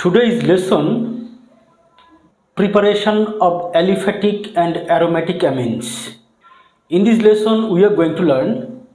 Today's lesson, preparation of aliphatic and aromatic amines. In this lesson we are going to learn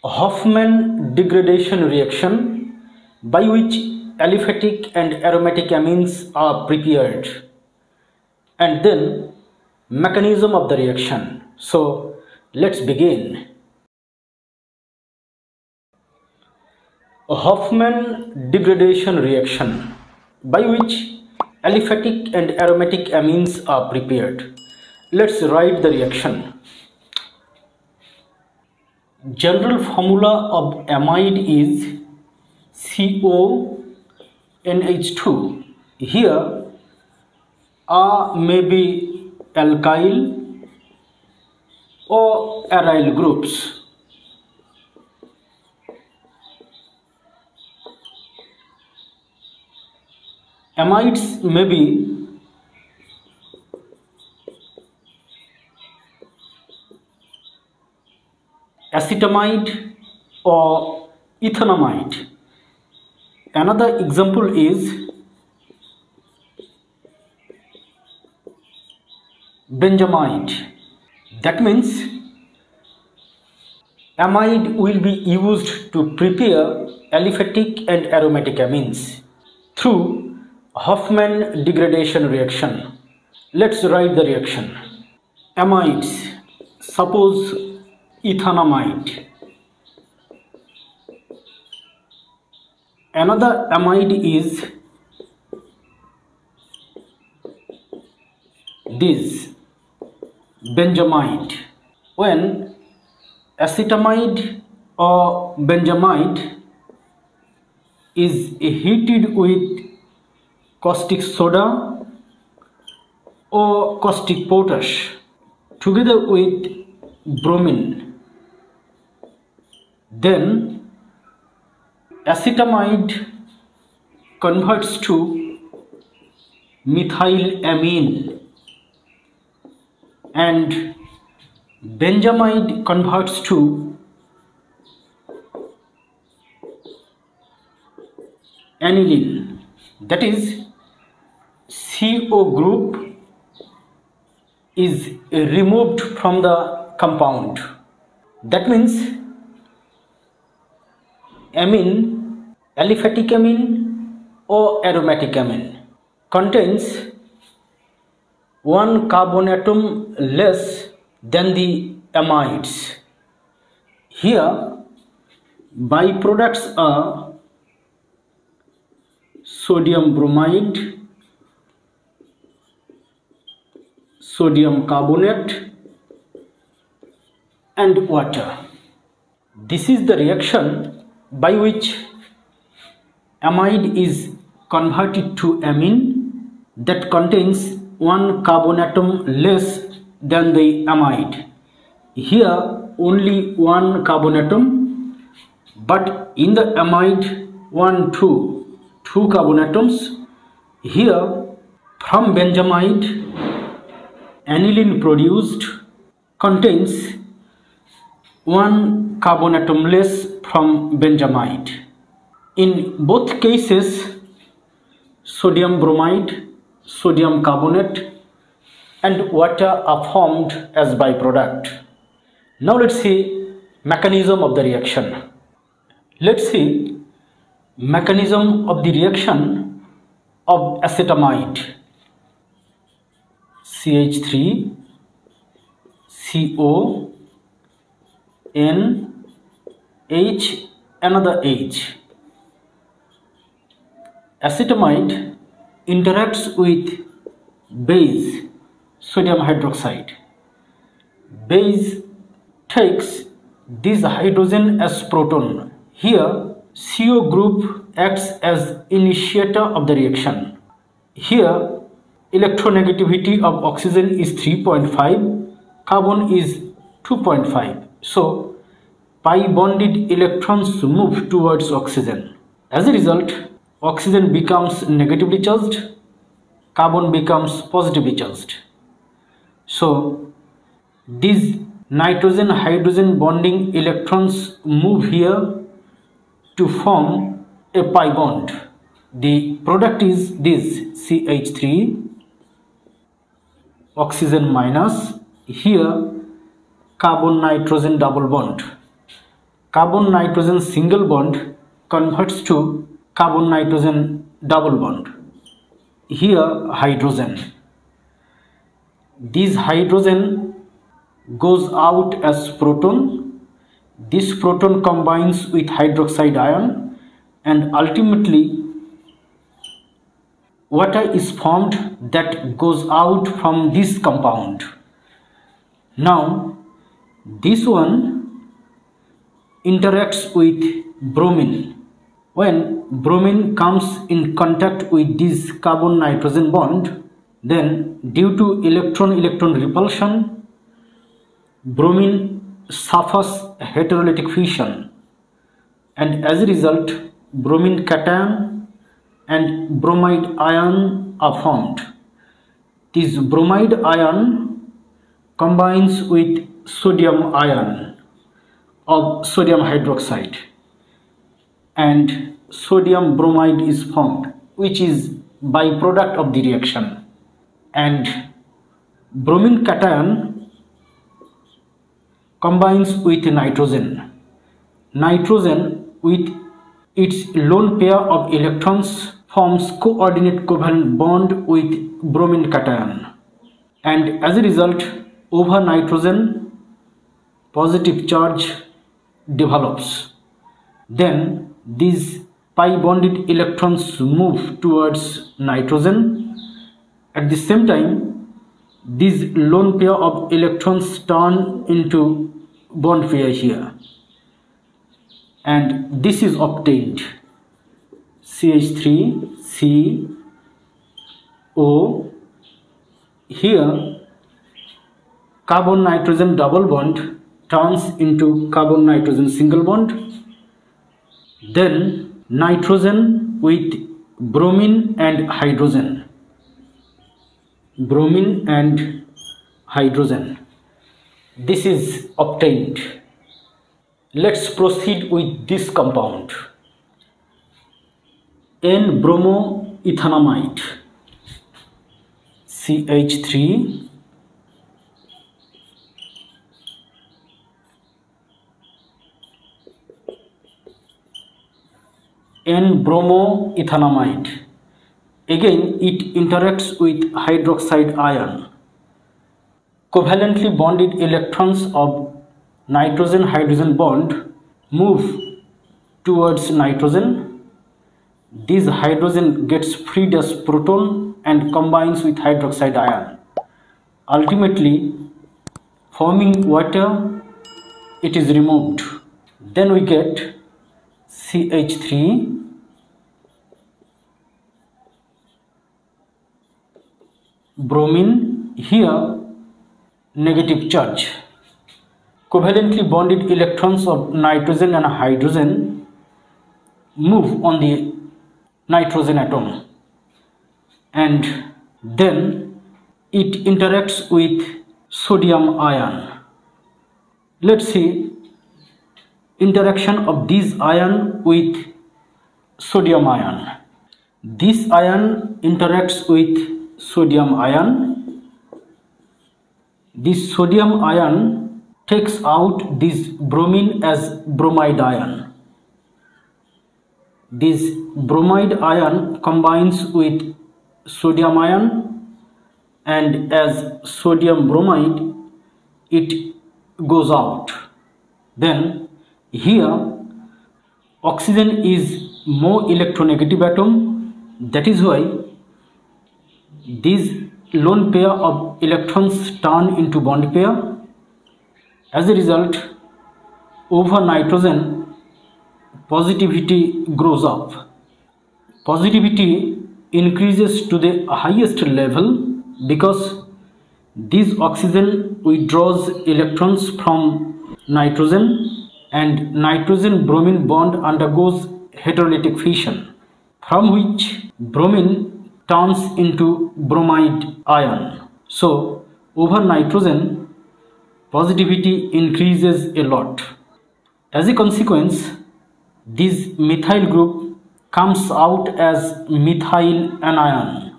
Hofmann degradation reaction by which aliphatic and aromatic amines are prepared, and then mechanism of the reaction. So let's begin. A Hofmann degradation reaction by which aliphatic and aromatic amines are prepared. Let's write the reaction. General formula of amide is CONH2. Here A may be alkyl or aryl groups. Amides may be acetamide or ethanamide. Another example is benzamide. That means amide will be used to prepare aliphatic and aromatic amines through Hofmann degradation reaction. Let's write the reaction. Amides, suppose ethanamide. Another amide is this benzamide. When acetamide or benzamide is heated with caustic soda or caustic potash together with bromine, then acetamide converts to methylamine and benzamide converts to aniline. That is, CO group is removed from the compound. That means amine, aliphatic amine or aromatic amine, contains one carbon atom less than the amides. Here byproducts are sodium bromide, sodium carbonate and water. This is the reaction by which amide is converted to amine that contains one carbon atom less than the amide. Here only one carbon atom, but in the amide two carbon atoms. Here from benzamide, aniline produced contains one carbon atom less from benzamide. In both cases, sodium bromide, sodium carbonate and water are formed as byproduct. Now let's see mechanism of the reaction. Let's see mechanism of the reaction of acetamide. CH3 CO N H another H. Acetamide interacts with base sodium hydroxide. Base takes this hydrogen as proton. Here CO group acts as initiator of the reaction. Here electronegativity of oxygen is 3.5, carbon is 2.5. So pi bonded electrons move towards oxygen. As a result, oxygen becomes negatively charged, carbon becomes positively charged. So these nitrogen hydrogen bonding electrons move here to form a pi bond. The product is this CH3 oxygen minus, here carbon nitrogen double bond. Carbon nitrogen single bond converts to carbon nitrogen double bond. Here hydrogen. This hydrogen goes out as proton. This proton combines with hydroxide ion and ultimately water is formed that goes out from this compound. Now this one interacts with bromine. When bromine comes in contact with this carbon nitrogen bond, then due to electron-electron repulsion, bromine suffers heterolytic fission, and as a result bromine cation and bromide ion are formed. This bromide ion combines with sodium ion of sodium hydroxide and sodium bromide is formed, which is byproduct of the reaction. And bromine cation combines with nitrogen. Nitrogen with its lone pair of electrons forms coordinate covalent bond with bromine cation, and as a result over nitrogen positive charge develops. Then these pi bonded electrons move towards nitrogen. At the same time, these lone pair of electrons turn into bond pair here, and this is obtained CH3 C O. Here carbon nitrogen double bond turns into carbon nitrogen single bond. Then nitrogen with bromine and hydrogen. Bromine and hydrogen. This is obtained. Let's proceed with this compound. N-bromoethanamide CH3 N-bromoethanamide. Again it interacts with hydroxide ion. Covalently bonded electrons of nitrogen hydrogen bond move towards nitrogen. This hydrogen gets freed as proton and combines with hydroxide ion, ultimately forming water. It is removed. Then we get CH3 bromine, here negative charge. Covalently bonded electrons of nitrogen and hydrogen move on the nitrogen atom, and then it interacts with sodium ion. Let's see interaction of this ion with sodium ion. This ion interacts with sodium ion. This sodium ion takes out this bromine as bromide ion. This bromide ion combines with sodium ion, and as sodium bromide it goes out. Then here oxygen is more electronegative atom. That is why these lone pair of electrons turn into bond pair. As a result, over nitrogen positivity grows up. Positivity increases to the highest level because this oxygen withdraws electrons from nitrogen, and nitrogen bromine bond undergoes heterolytic fission, from which bromine turns into bromide ion. So over nitrogen positivity increases a lot. As a consequence, this methyl group comes out as methyl anion,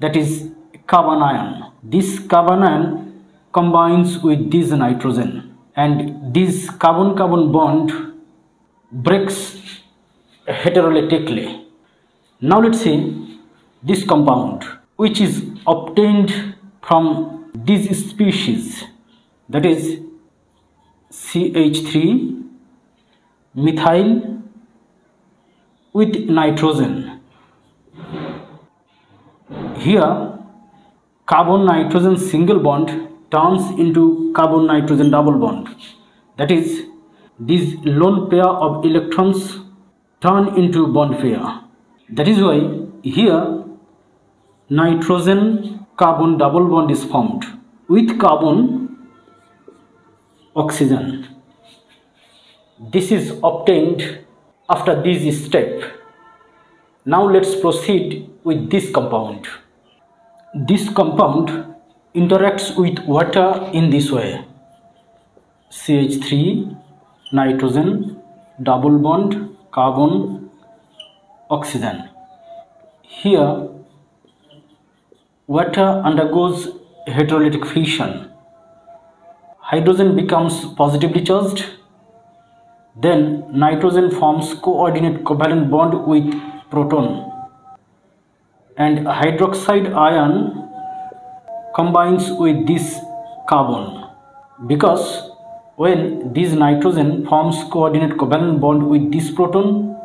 that is carbon ion. This carbon ion combines with this nitrogen, and this carbon-carbon bond breaks heterolytically. Now let's see this compound, which is obtained from this species, that is CH3 methyl with nitrogen. Here carbon nitrogen single bond turns into carbon nitrogen double bond, that is this lone pair of electrons turn into bond pair. That is why here nitrogen carbon double bond is formed with carbon oxygen. This is obtained after this step. Now let's proceed with this compound. This compound interacts with water in this way. CH3 nitrogen double bond carbon oxygen. Here water undergoes heterolytic fission. Hydrogen becomes positively charged. Then nitrogen forms coordinate covalent bond with proton, and hydroxide ion combines with this carbon, because when this nitrogen forms coordinate covalent bond with this proton,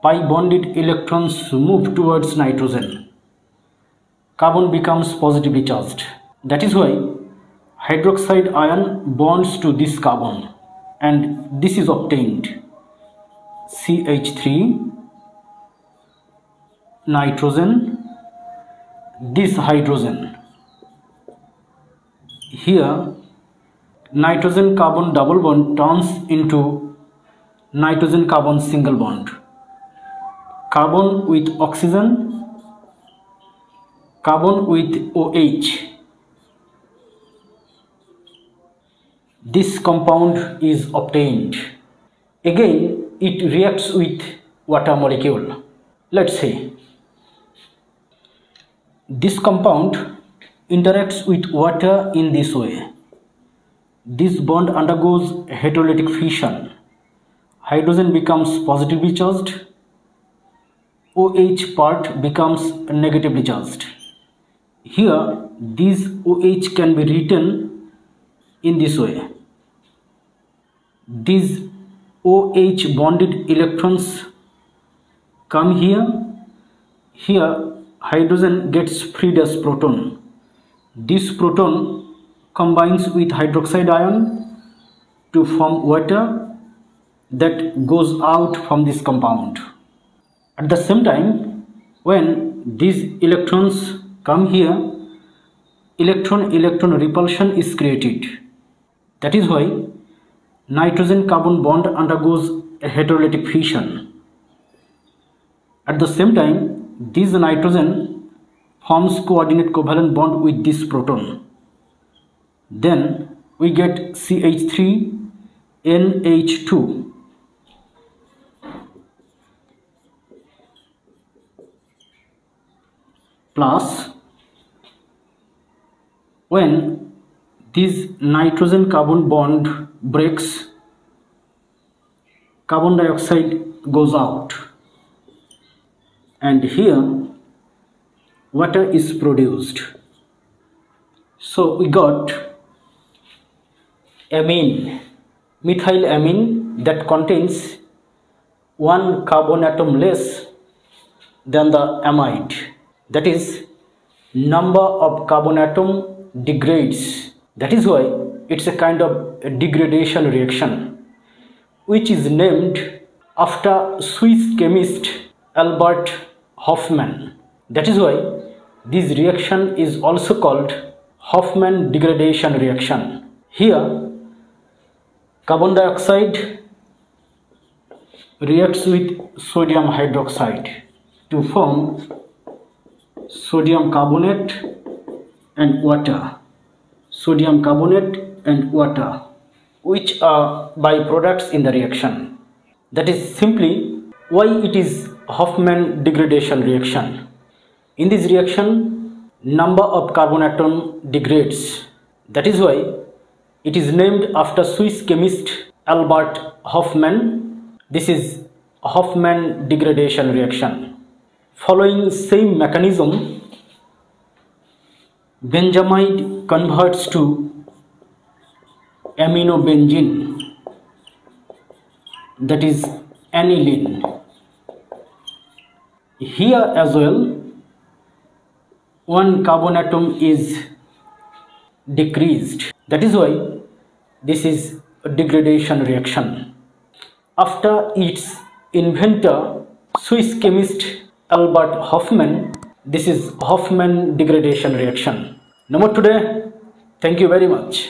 pi bonded electrons move towards nitrogen. Carbon becomes positively charged. That is why hydroxide ion bonds to this carbon, and this is obtained CH3 nitrogen, this hydrogen. Here nitrogen carbon double bond turns into nitrogen carbon single bond, carbon with oxygen, carbon with OH. This compound is obtained. Again it reacts with water molecule. Let's see. This compound interacts with water in this way. This bond undergoes heterolytic fission. Hydrogen becomes positively charged. OH part becomes negatively charged. Here this OH can be written in this way. These OH bonded electrons come here. Here hydrogen gets freed as proton. This proton combines with hydroxide ion to form water that goes out from this compound. At the same time, when these electrons come here, electron-electron repulsion is created. That is why nitrogen-carbon bond undergoes a heterolytic fission. At the same time, this nitrogen forms coordinate covalent bond with this proton. Then we get CH3NH2. Plus, when this nitrogen carbon bond breaks, carbon dioxide goes out, and here water is produced. So we got amine, methyl amine, that contains one carbon atom less than the amide. That is, number of carbon atom degrades. That is why it's a kind of a degradation reaction, which is named after Swiss chemist Albert Hofmann. That is why this reaction is also called Hofmann degradation reaction. Here carbon dioxide reacts with sodium hydroxide to form sodium carbonate and water. Sodium carbonate and water, which are byproducts in the reaction. That is simply Why it is Hofmann degradation reaction? In this reaction, number of carbon atom degrades. That is why it is named after Swiss chemist Albert Hofmann. This is Hofmann degradation reaction. Following same mechanism, benzamide converts to aminobenzene, that is aniline. Here as well, one carbon atom is decreased. That is why this is a degradation reaction. After its inventor, Swiss chemist Albert Hofmann, this is Hofmann degradation reaction. No more today. Thank you very much.